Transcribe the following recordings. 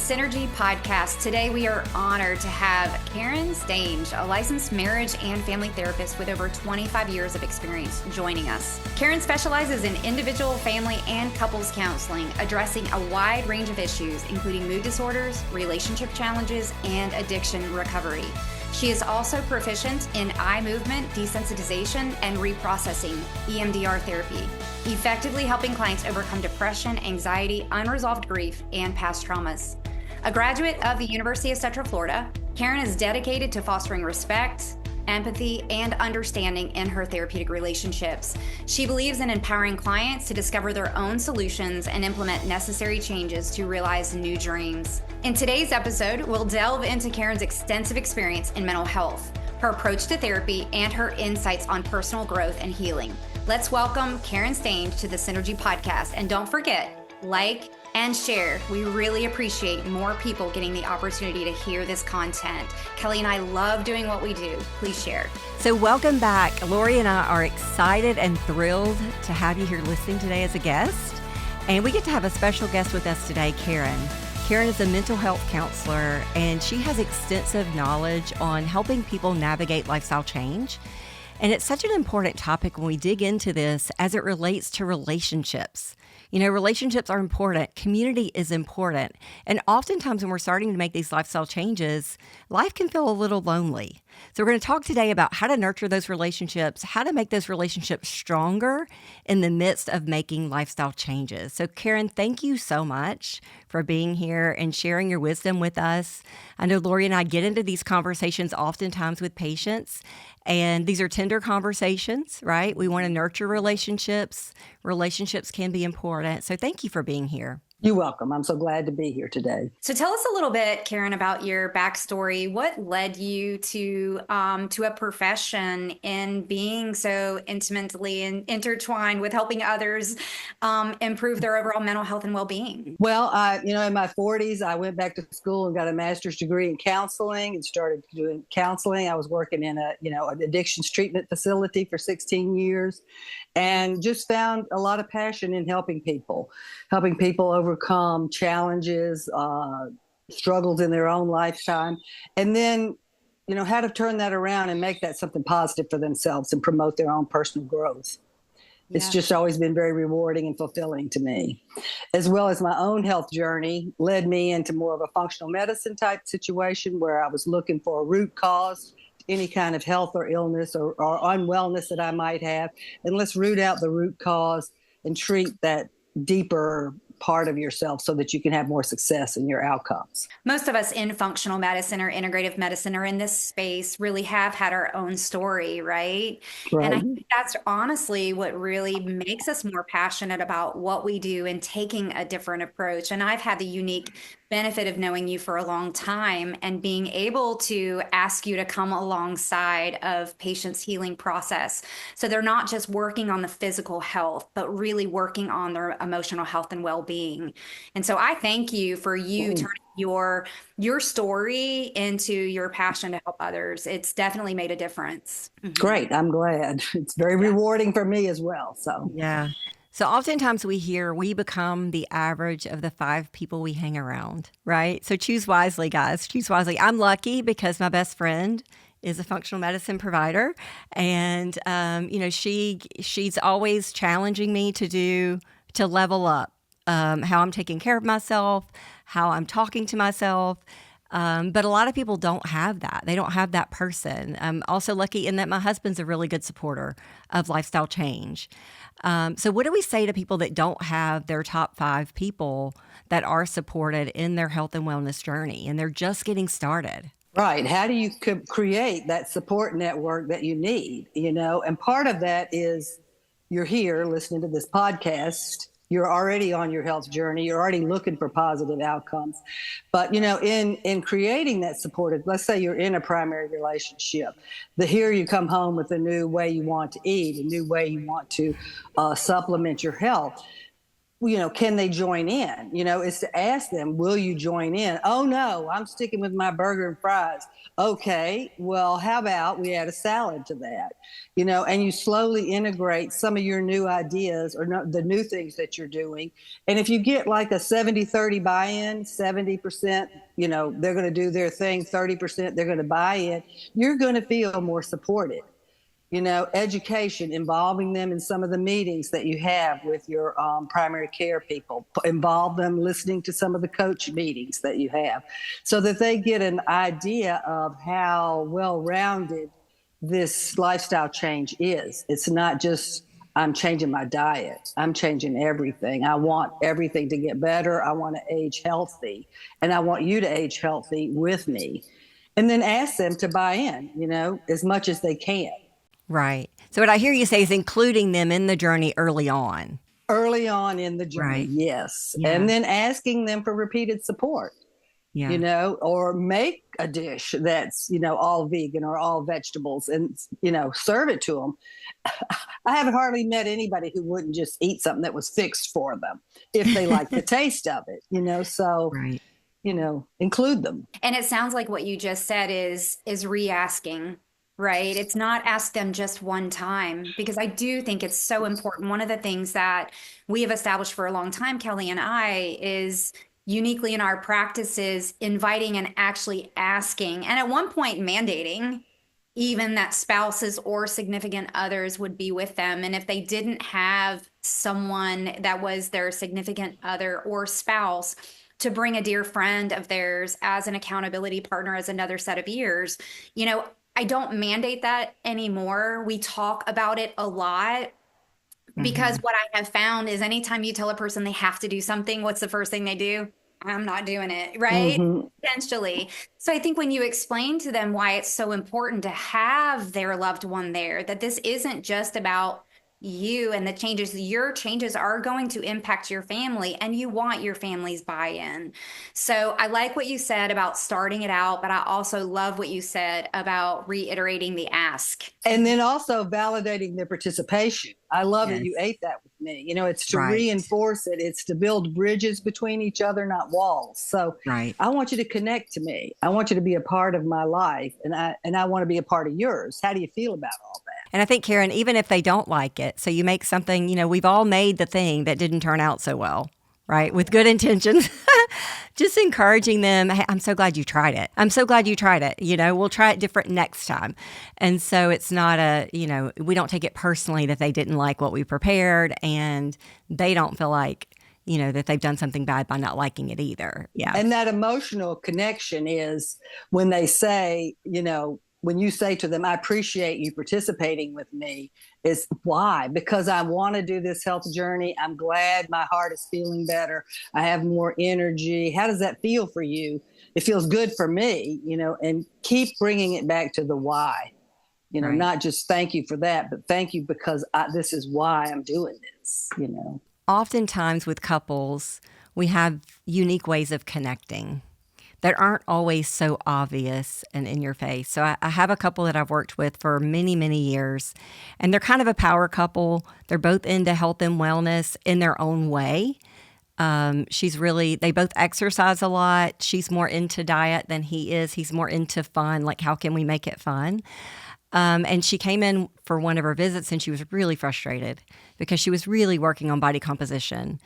Synergee podcast. Today we are honored to have Karen Stange, a licensed marriage and family therapist with over 25 years of experience, joining us. Karen specializes in individual, family, and couples counseling, addressing a wide range of issues, including mood disorders, relationship challenges, and addiction recovery. She is also proficient in eye movement desensitization and reprocessing, EMDR therapy, effectively helping clients overcome depression, anxiety, unresolved grief, and past traumas. A graduate of the University of Central Florida, Karen is dedicated to fostering respect, empathy, and understanding in her therapeutic relationships. She believes in empowering clients to discover their own solutions and implement necessary changes to realize new dreams. In today's episode, we'll delve into Karen's extensive experience in mental health, her approach to therapy, and her insights on personal growth and healing. Let's welcome Karen Stange to the Synergee podcast. And don't forget, like and share. We really appreciate more people getting the opportunity to hear this content. Kelly and I love doing what we do. Please share. So welcome back. Lori and I are excited and thrilled to have you here listening today as a guest. And we get to have a special guest with us today, Karen. Karen is a mental health counselor, and she has extensive knowledge on helping people navigate lifestyle change. And it's such an important topic when we dig into this as it relates to relationships. You know, relationships are important. Community is important. And oftentimes when we're starting to make these lifestyle changes, life can feel a little lonely. So we're going to talk today about how to nurture those relationships, how to make those relationships stronger in the midst of making lifestyle changes. So Karen, thank you so much for being here and sharing your wisdom with us. I know Lori and I get into these conversations oftentimes with patients, and these are tender conversations, right? We want to nurture relationships. Relationships can be important. So thank you for being here. You're welcome. I'm so glad to be here today. So tell us a little bit, Karen, about your backstory. What led you to a profession in being so intimately intertwined with helping others improve their overall mental health and well-being? Well, in my 40s, I went back to school and got a master's degree in counseling and started doing counseling. I was working in an addictions treatment facility for 16 years, and just found a lot of passion in helping people overcome challenges, struggles in their own lifetime, and then, how to turn that around and make that something positive for themselves and promote their own personal growth. Yeah. It's just always been very rewarding and fulfilling to me, as well as my own health journey led me into more of a functional medicine type situation where I was looking for a root cause, any kind of health or illness or unwellness that I might have. And let's root out the root cause and treat that deeper part of yourself so that you can have more success in your outcomes. Most of us in functional medicine or integrative medicine or in this space really have had our own story, right? And I think that's honestly what really makes us more passionate about what we do and taking a different approach. And I've had the unique benefit of knowing you for a long time and being able to ask you to come alongside of patients' healing process. So they're not just working on the physical health, but really working on their emotional health and well-being. And so I thank you for you turning your story into your passion to help others. It's definitely made a difference. Great. I'm glad. It's very rewarding for me as well. Yeah. So oftentimes we hear we become the average of the 5 people we hang around, right? So choose wisely, guys. Choose wisely. I'm lucky because my best friend is a functional medicine provider. And, she's always challenging me to level up, how I'm taking care of myself, how I'm talking to myself. But a lot of people don't have that. They don't have that person. I'm also lucky in that my husband's a really good supporter of lifestyle change. So what do we say to people that don't have their top 5 people that are supported in their health and wellness journey and they're just getting started? Right. How do you create that support network that you need, And part of that is you're here listening to this podcast. You're already on your health journey. You're already looking for positive outcomes. But, in creating that supportive, let's say you're in a primary relationship, here you come home with a new way you want to eat, a new way you want to supplement your health. can they join in? Is to ask them, will you join in? Oh, no, I'm sticking with my burger and fries. Okay, well, how about we add a salad to that? And you slowly integrate some of your new ideas or the new things that you're doing. And if you get like a 70-30 buy-in, 70%, they're going to do their thing, 30% they're going to buy in, you're going to feel more supported. Education, involving them in some of the meetings that you have with your primary care people, involve them listening to some of the coach meetings that you have so that they get an idea of how well-rounded this lifestyle change is. It's not just, I'm changing my diet. I'm changing everything. I want everything to get better. I want to age healthy, and I want you to age healthy with me. And then ask them to buy in, as much as they can. Right. So what I hear you say is including them in the journey early on. Early on in the journey, right. Yes. Yeah. And then asking them for repeated support, or make a dish that's, all vegan or all vegetables and, serve it to them. I haven't hardly met anybody who wouldn't just eat something that was fixed for them if they like the taste of it, so. Right. Include them. And it sounds like what you just said is re-asking. Right. It's not ask them just one time, because I do think it's so important. One of the things that we have established for a long time, Kelly and I, is uniquely in our practices, inviting and actually asking, and at one point mandating even that spouses or significant others would be with them. And if they didn't have someone that was their significant other or spouse, to bring a dear friend of theirs as an accountability partner, as another set of ears. I don't mandate that anymore. We talk about it a lot because what I have found is anytime you tell a person they have to do something, what's the first thing they do? I'm not doing it, right? Essentially. So I think when you explain to them why it's so important to have their loved one there, that this isn't just about you and the changes, your changes are going to impact your family, and you want your family's buy-in. So I like what you said about starting it out, but I also love what you said about reiterating the ask. And then also validating their participation. I love that you ate that with me. It's to reinforce it. It's to build bridges between each other, not walls. So I want you to connect to me. I want you to be a part of my life, and I want to be a part of yours. How do you feel about all that? And I think, Karen, even if they don't like it, so you make something, we've all made the thing that didn't turn out so well, right? With good intentions, just encouraging them. Hey, I'm so glad you tried it. I'm so glad you tried it. We'll try it different next time. And so it's not we don't take it personally that they didn't like what we prepared, and they don't feel like, that they've done something bad by not liking it either. Yeah. And that emotional connection is when they say, when you say to them, I appreciate you participating with me, is why? Because I want to do this health journey. I'm glad my heart is feeling better. I have more energy. How does that feel for you? It feels good for me, and keep bringing it back to the why, not just thank you for that, but thank you because this is why I'm doing this, Oftentimes with couples, we have unique ways of connecting that aren't always so obvious and in your face. So I have a couple that I've worked with for many, many years, and they're kind of a power couple. They're both into health and wellness in their own way. They both exercise a lot. She's more into diet than he is. He's more into fun, like how can we make it fun? And she came in for one of her visits, and she was really frustrated because she was really working on body composition.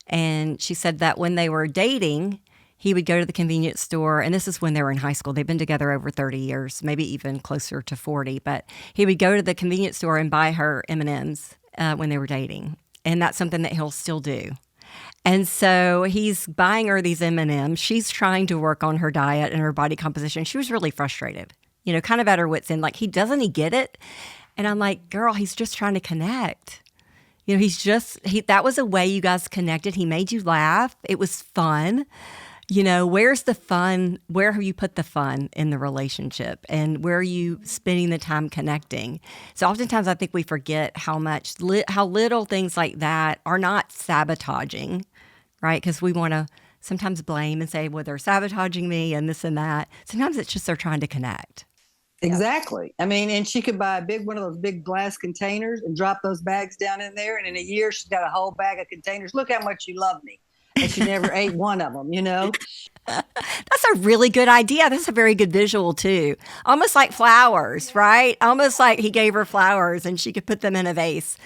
And she said that when they were dating, he would go to the convenience store, and this is when they were in high school. They've been together over 30 years, maybe even closer to 40. But he would go to the convenience store and buy her M&Ms when they were dating. And that's something that he'll still do. And so he's buying her these M&Ms. She's trying to work on her diet and her body composition. She was really frustrated, kind of at her wits' end. Like, he get it? And I'm like, girl, he's just trying to connect. That was a way you guys connected. He made you laugh. It was fun. Where's the fun? Where have you put the fun in the relationship? And where are you spending the time connecting? So oftentimes I think we forget how little things like that are not sabotaging, right? Because we want to sometimes blame and say, well, they're sabotaging me and this and that. Sometimes it's just they're trying to connect. Exactly. I mean, and she could buy a big one of those big glass containers and drop those bags down in there. And in a year, she's got a whole bag of containers. Look how much you love me. And she never ate one of them, you know? That's a really good idea. That's a very good visual too. Almost like flowers, right? Almost like he gave her flowers and she could put them in a vase.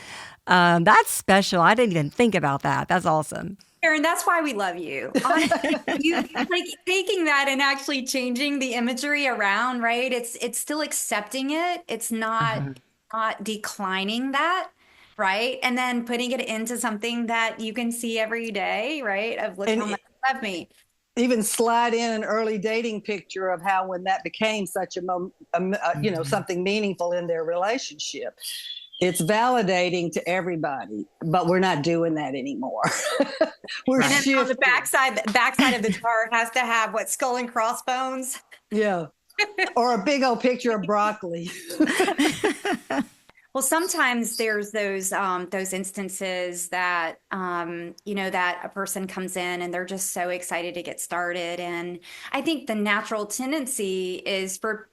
That's special. I didn't even think about that. That's awesome. Karen, that's why we love you. Honestly, you like taking that and actually changing the imagery around, right? It's still accepting it. It's not declining that, right? And then putting it into something that you can see every day, right? Of look how And much you love me. even slide in an early dating picture of how when that became such something meaningful in their relationship. It's validating to everybody, but we're not doing that anymore. We're And then shifting. on the backside of the chart has to have what, skull and crossbones. Yeah. Or a big old picture of broccoli. Well, sometimes there's those instances that that a person comes in and they're just so excited to get started, and I think the natural tendency is for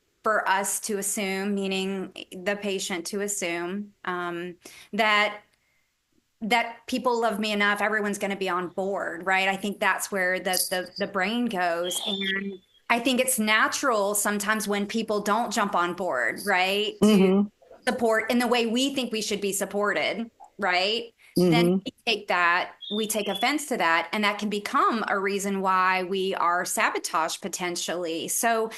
us to assume, meaning the patient to assume that people love me enough, everyone's going to be on board, right? I think that's where the brain goes, and I think it's natural sometimes when people don't jump on board, right? Mm-hmm. Support in the way we think we should be supported, right? Mm-hmm. Then we take offense to that, and that can become a reason why we are sabotaged potentially. So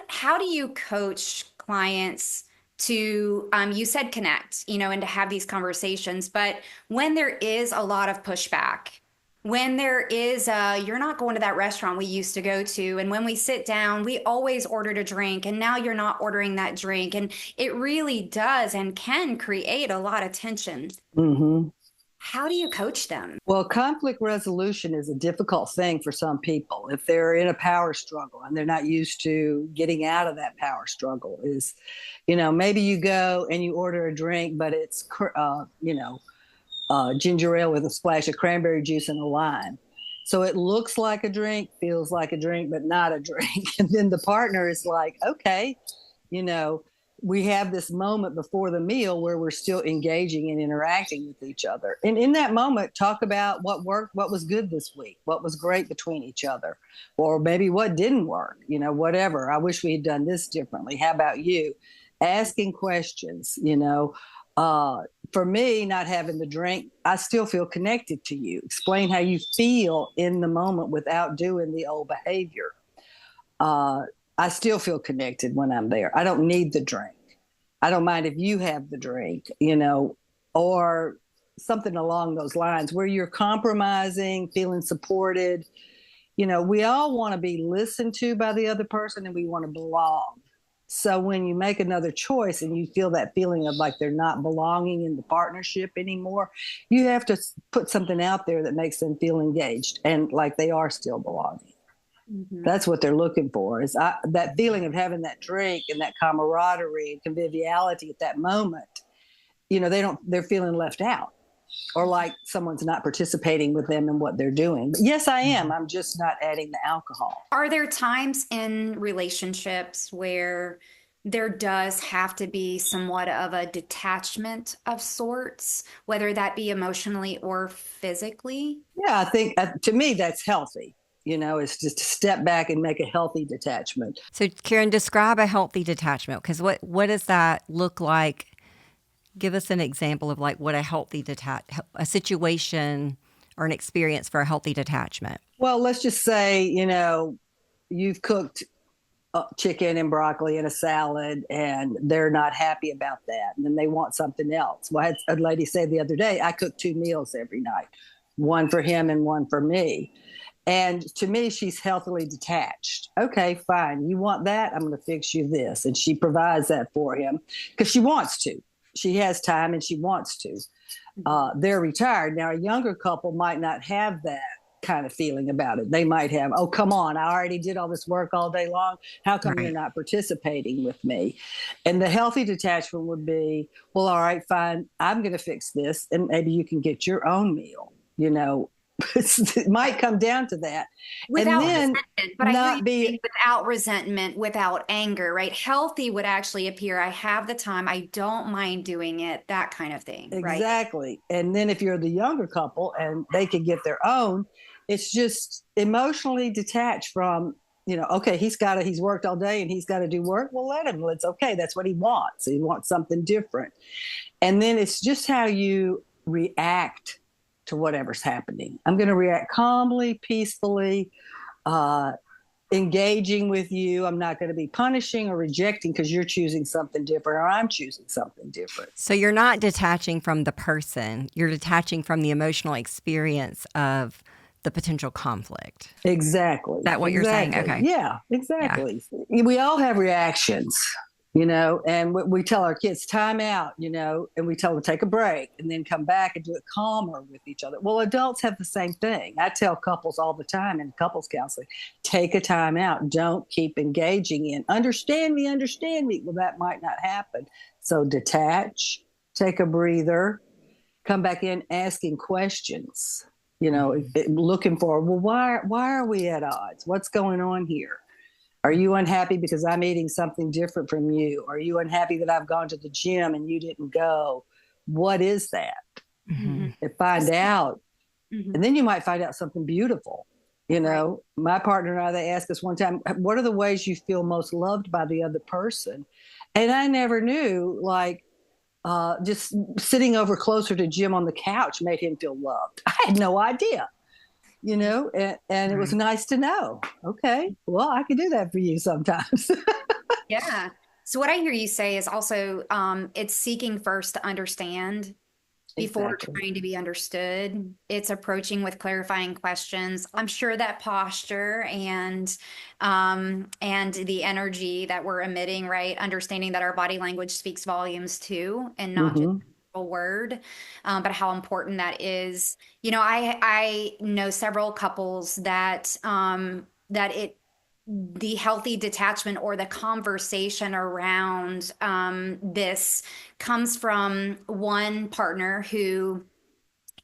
how do you coach clients to, you said connect, and to have these conversations, but when there is a lot of pushback, when there is you're not going to that restaurant we used to go to, and when we sit down we always ordered a drink and now you're not ordering that drink, and it really does and can create a lot of tension. Mm-hmm. How do you coach them? Well, conflict resolution is a difficult thing for some people. If they're in a power struggle and they're not used to getting out of that power struggle, maybe you go and you order a drink, but it's, ginger ale with a splash of cranberry juice and a lime. So it looks like a drink, feels like a drink, but not a drink. And then the partner is like, okay, we have this moment before the meal where we're still engaging and interacting with each other. And in that moment, talk about what worked, what was good this week, what was great between each other, or maybe what didn't work, whatever. I wish we had done this differently. How about you? Asking questions, for me, not having the drink, I still feel connected to you. Explain how you feel in the moment without doing the old behavior. I still feel connected when I'm there. I don't need the drink. I don't mind if you have the drink, or something along those lines where you're compromising, feeling supported. We all want to be listened to by the other person and we want to belong. So when you make another choice and you feel that feeling of like they're not belonging in the partnership anymore, you have to put something out there that makes them feel engaged and like they are still belonging. Mm-hmm. That's what they're looking for, is that feeling of having that drink and that camaraderie and conviviality at that moment. They're feeling left out or like someone's not participating with them in what they're doing. But yes, I am. I'm just not adding the alcohol. Are there times in relationships where there does have to be somewhat of a detachment of sorts, whether that be emotionally or physically? Yeah, I think to me that's healthy. It's just to step back and make a healthy detachment. So Karen, describe a healthy detachment, because what does that look like? Give us an example of like what a situation or an experience for a healthy detachment. Well, let's just say, you've cooked chicken and broccoli and a salad and they're not happy about that. And then they want something else. Well, I had a lady say the other day, I cook 2 meals every night, one for him and one for me. And to me, she's healthily detached. Okay, fine. You want that? I'm going to fix you this. And she provides that for him because she wants to. She has time and she wants to. They're retired. Now, a younger couple might not have that kind of feeling about it. They might have, oh, come on, I already did all this work all day long. How come you're not participating with me? And the healthy detachment would be, well, all right, fine. I'm going to fix this. And maybe you can get your own meal, It might come down to that. Without And then resentment, but I hear you not be saying without resentment, without anger, right? Healthy would actually appear, I have the time, I don't mind doing it, that kind of thing, right? exactly. And then if you're the younger couple and they can get their own, it's just emotionally detached from, okay, he's worked all day and he's got to do work. Well, let him. Well, it's okay. That's what he wants. He wants something different. And then it's just how you react to whatever's happening. I'm going to react calmly, peacefully, uh, engaging with you. I'm not going to be punishing or rejecting because you're choosing something different or I'm choosing something different. So you're not detaching from the person, you're detaching from the emotional experience of the potential conflict. Exactly. Is that what you're saying? Okay. Yeah, exactly. Yeah. We all have reactions, and we tell our kids time out, and we tell them take a break and then come back and do it calmer with each other. Well, adults have the same thing. I tell couples all the time in couples counseling, take a time out. Don't keep engaging in understand me. Well, that might not happen. So detach, take a breather, come back in asking questions, looking for, well, why are we at odds? What's going on here? Are you unhappy because I'm eating something different from you? Are you unhappy that I've gone to the gym and you didn't go? What is that? Mm-hmm. And find out. Mm-hmm. And then you might find out something beautiful. Right. My partner and I, they asked us one time, what are the ways you feel most loved by the other person? And I never knew, just sitting over closer to Jim on the couch made him feel loved. I had no idea, and it was nice to know. Okay, well, I can do that for you sometimes. Yeah. So what I hear you say is also it's seeking first to understand before Exactly. trying to be understood. It's approaching with clarifying questions. I'm sure that posture and the energy that we're emitting, right? Understanding that our body language speaks volumes too, and not just a word, but how important that is. I know several couples that the healthy detachment or the conversation around this comes from one partner who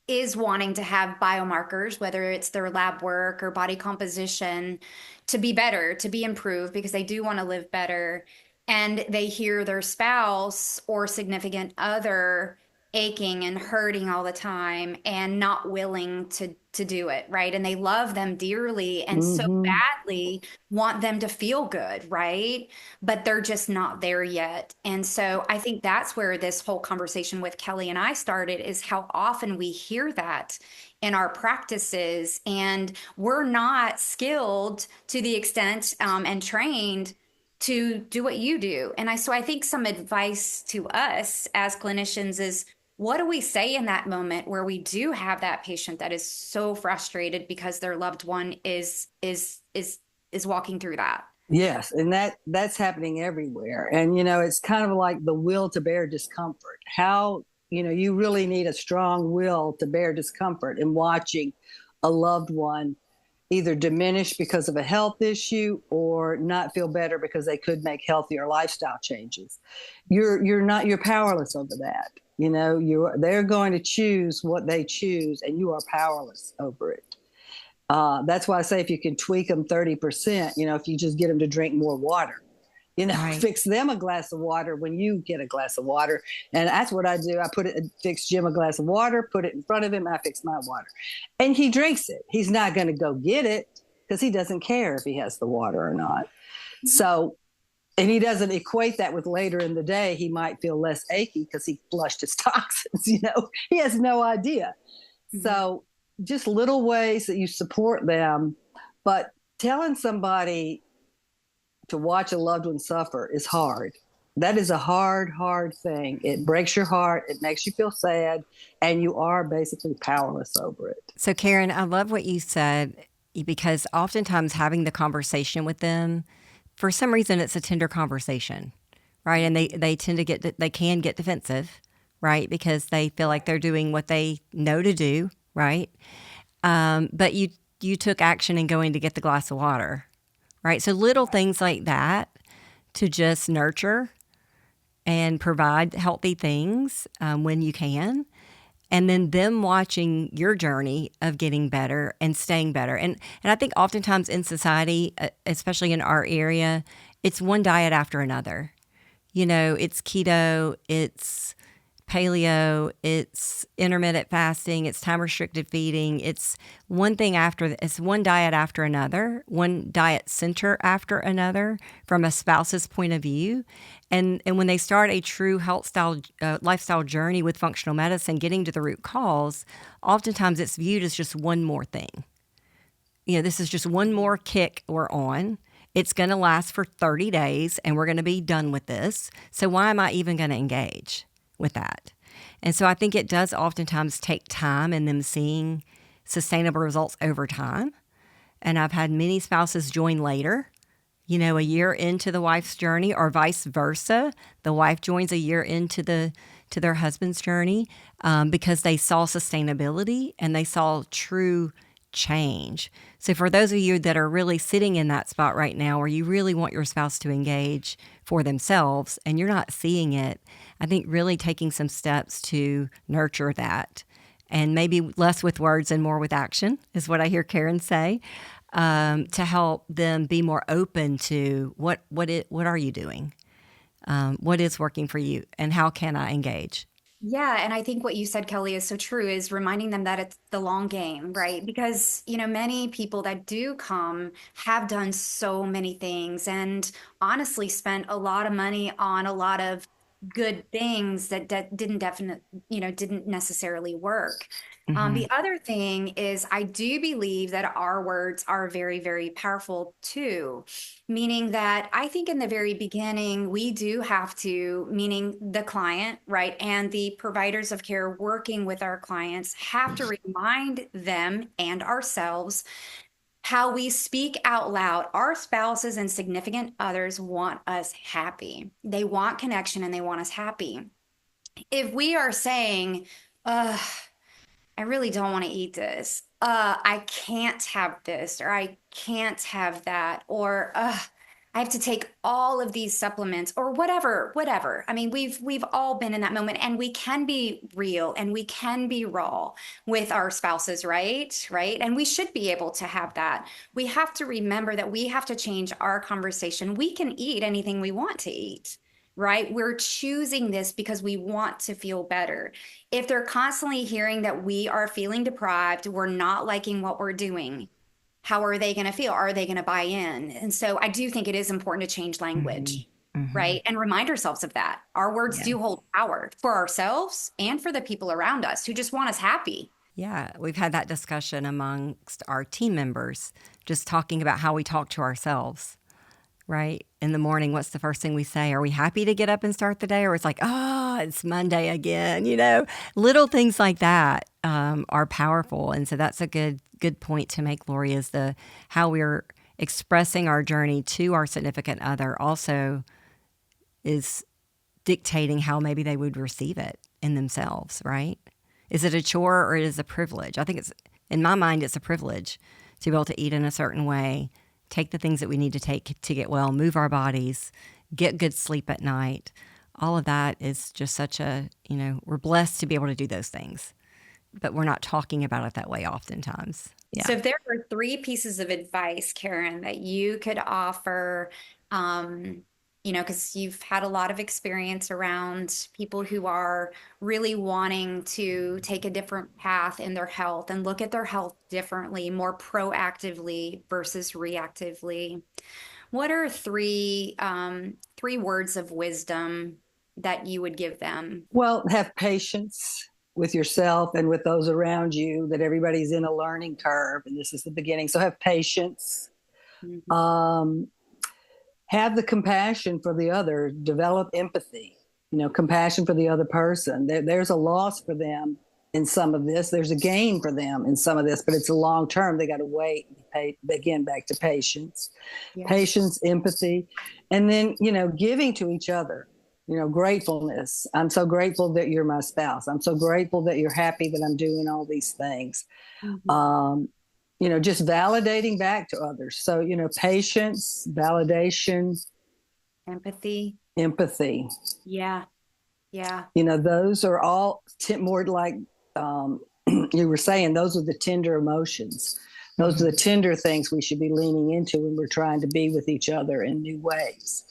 is wanting to have biomarkers, whether it's their lab work or body composition, to be better, to be improved, because they do want to live better. And they hear their spouse or significant other aching and hurting all the time and not willing to do it, right? And they love them dearly and so badly want them to feel good, right? But they're just not there yet. And so I think that's where this whole conversation with Kelly and I started, is how often we hear that in our practices, and we're not skilled to the extent and trained to do what you do. So I think some advice to us as clinicians is, what do we say in that moment where we do have that patient that is so frustrated because their loved one is walking through that? Yes, and that's happening everywhere. And it's kind of like the will to bear discomfort. How, you really need a strong will to bear discomfort in watching a loved one either diminish because of a health issue or not feel better because they could make healthier lifestyle changes. You're powerless over that. They're going to choose what they choose, and you are powerless over it. That's why I say if you can tweak them 30%, if you just get them to drink more water, Right. fix them a glass of water when you get a glass of water. And that's what I do. I fix Jim a glass of water, put it in front of him. I fix my water and he drinks it. He's not going to go get it because he doesn't care if he has the water or not. Mm-hmm. So, and he doesn't equate that with later in the day, he might feel less achy because he flushed his toxins, he has no idea. Mm-hmm. So just little ways that you support them, but telling somebody to watch a loved one suffer is hard. That is a hard, hard thing. It breaks your heart. It makes you feel sad, and you are basically powerless over it. So Karen, I love what you said, because oftentimes having the conversation with them, for some reason, it's a tender conversation, right? And they tend to they can get defensive, right? Because they feel like they're doing what they know to do, right? But you took action in going to get the glass of water, right? So little things like that to just nurture and provide healthy things when you can. and then them watching your journey of getting better and staying better. And I think oftentimes in society, especially in our area, it's one diet after another. It's keto, it's paleo, it's intermittent fasting, it's time restricted feeding. It's it's one diet after another, one diet center after another from a spouse's point of view. And when they start a true lifestyle journey with functional medicine, getting to the root cause, oftentimes it's viewed as just one more thing. This is just one more kick we're on. It's going to last for 30 days and we're going to be done with this. So why am I even going to engage with that? And so I think it does oftentimes take time in them seeing sustainable results over time. And I've had many spouses join later, a year into the wife's journey, or vice versa. The wife joins a year into their husband's journey because they saw sustainability and they saw true change. So for those of you that are really sitting in that spot right now where you really want your spouse to engage for themselves and you're not seeing it, I think really taking some steps to nurture that, and maybe less with words and more with action is what I hear Karen say, to help them be more open to what are you doing? What is working for you and how can I engage? Yeah, and I think what you said, Kelly, is so true, is reminding them that it's the long game, right? Because, many people that do come have done so many things and honestly spent a lot of money on a lot of good things that didn't necessarily work. Mm-hmm. The other thing is, I do believe that our words are very, very powerful too, meaning that I think in the very beginning, we do have to, meaning the client, right, and the providers of care working with our clients have to remind them and ourselves how we speak out loud. Our spouses and significant others want us happy. They want connection and they want us happy. If we are saying, I really don't want to eat this. I can't have this, or I can't have that, or I have to take all of these supplements, or whatever. I mean, we've all been in that moment, and we can be real and we can be raw with our spouses, right? Right. And we should be able to have that. We have to remember that we have to change our conversation. We can eat anything we want to eat. Right? We're choosing this because we want to feel better. If they're constantly hearing that we are feeling deprived, we're not liking what we're doing, how are they going to feel? Are they going to buy in? And so I do think it is important to change language, Mm-hmm. Mm-hmm. right? And remind ourselves of that. Our words Yeah. do hold power for ourselves and for the people around us who just want us happy. Yeah, we've had that discussion amongst our team members, just talking about how we talk to ourselves, right? In the morning, what's the first thing we say? Are we happy to get up and start the day? Or it's like, oh, it's Monday again, Little things like that are powerful. And so that's a good point to make, Lori, is how we're expressing our journey to our significant other also is dictating how maybe they would receive it in themselves, right? Is it a chore or is it a privilege? I think in my mind, it's a privilege to be able to eat in a certain way, take the things that we need to take to get well, move our bodies, get good sleep at night. All of that is just such we're blessed to be able to do those things, but we're not talking about it that way oftentimes. Yeah. So if there were 3 pieces of advice, Karen, that you could offer, because you've had a lot of experience around people who are really wanting to take a different path in their health and look at their health differently, more proactively versus reactively. What are 3 words of wisdom that you would give them? Well, have patience with yourself and with those around you, that everybody's in a learning curve and this is the beginning. So have patience. Mm-hmm. Have the compassion for the other, develop empathy, compassion for the other person. There's a loss for them in some of this. There's a gain for them in some of this, but it's a long term. They got to wait. Again, back to patience, Yes. Patience, empathy, and then, giving to each other, gratefulness. I'm so grateful that you're my spouse. I'm so grateful that you're happy that I'm doing all these things. Mm-hmm. Just validating back to others. So, patience, validation, Empathy. empathy. Yeah. Yeah. Those are all more like you were saying, those are the tender emotions. Those are the tender things we should be leaning into when we're trying to be with each other in new ways,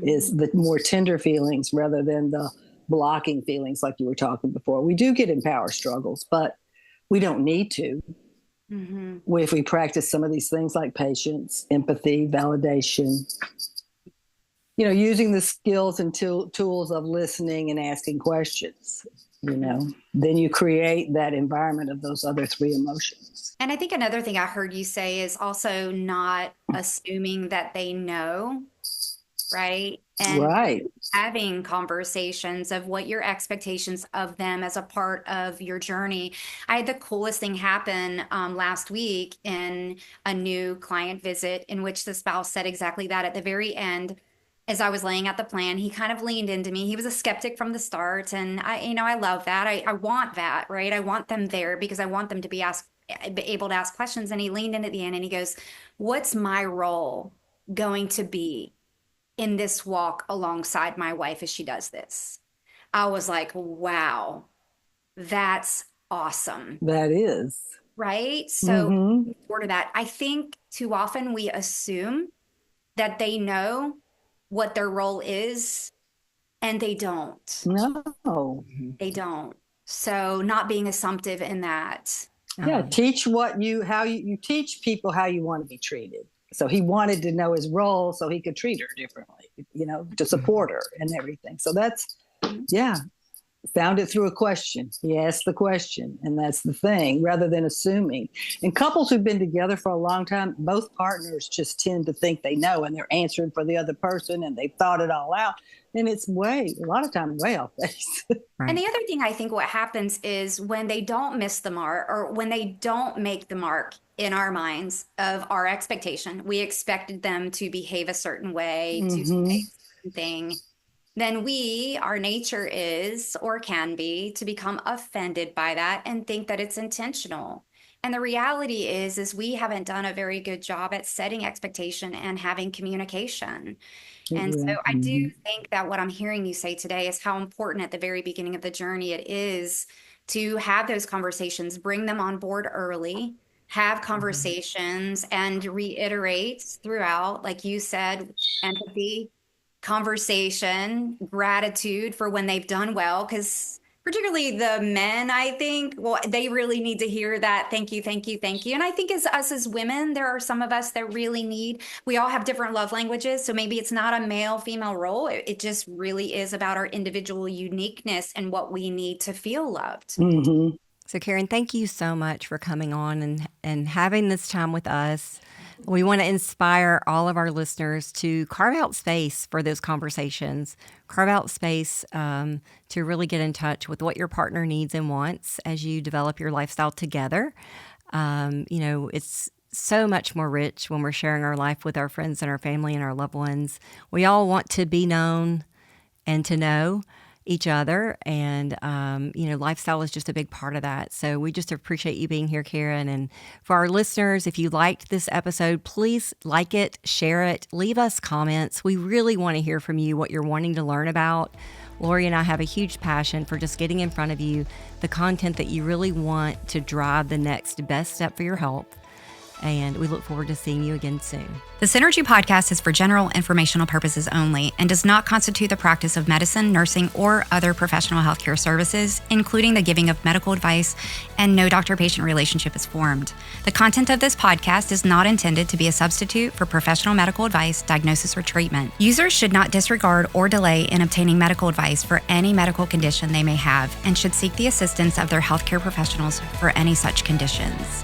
is the more tender feelings rather than the blocking feelings like you were talking before. We do get in power struggles, but we don't need to. If we practice some of these things like patience, empathy, validation, using the skills and tools of listening and asking questions, then you create that environment of those other three emotions. And I think another thing I heard you say is also not assuming that they know, right? And having conversations of what your expectations of them as a part of your journey. I had the coolest thing happen last week in a new client visit in which the spouse said exactly that at the very end. As I was laying out the plan, he kind of leaned into me. He was a skeptic from the start. And I love that. I want that, right? I want them there because I want them to be able to ask questions. And he leaned in at the end and he goes, what's my role going to be in this walk alongside my wife as she does this? I was like, wow, that's awesome. That is. Right? So for that, I think too often we assume that they know what their role is, and they don't. No. They don't. So not being assumptive in that. Yeah, teach how you teach people how you want to be treated. So he wanted to know his role so he could treat her differently, to support her and everything. So that's, found it through a question. He asked the question, and that's the thing, rather than assuming. And couples who've been together for a long time, both partners just tend to think they know, and they're answering for the other person, and they've thought it all out. And it's a lot of times way off base. And the other thing I think what happens is when they don't miss the mark, or when they don't make the mark in our minds of our expectation, we expected them to behave a certain way, to say a certain thing. Then our nature is, or can be, to become offended by that and think that it's intentional. And the reality is we haven't done a very good job at setting expectation and having communication. And so I do think that what I'm hearing you say today is how important at the very beginning of the journey it is to have those conversations, bring them on board early, have conversations, and reiterate throughout, like you said, empathy, conversation, gratitude for when they've done well, because particularly the men, I think, they really need to hear that. Thank you, thank you, thank you. And I think as women, there are some of us that really we all have different love languages. So maybe it's not a male female role. It just really is about our individual uniqueness and what we need to feel loved. So Karen, thank you so much for coming on and having this time with us. We want to inspire all of our listeners to carve out space for those conversations, carve out space to really get in touch with what your partner needs and wants as you develop your lifestyle together. It's so much more rich when we're sharing our life with our friends and our family and our loved ones. We all want to be known and to know each other, and lifestyle is just a big part of that. So we just appreciate you being here, Karen. And for our listeners, if you liked this episode, please like it, share it, leave us comments. We really want to hear from you what you're wanting to learn about. Lori and I have a huge passion for just getting in front of you the content that you really want to drive the next best step for your health. And we look forward to seeing you again soon. The Synergee podcast is for general informational purposes only and does not constitute the practice of medicine, nursing, or other professional healthcare services, including the giving of medical advice, and no doctor-patient relationship is formed. The content of this podcast is not intended to be a substitute for professional medical advice, diagnosis, or treatment. Users should not disregard or delay in obtaining medical advice for any medical condition they may have and should seek the assistance of their healthcare professionals for any such conditions.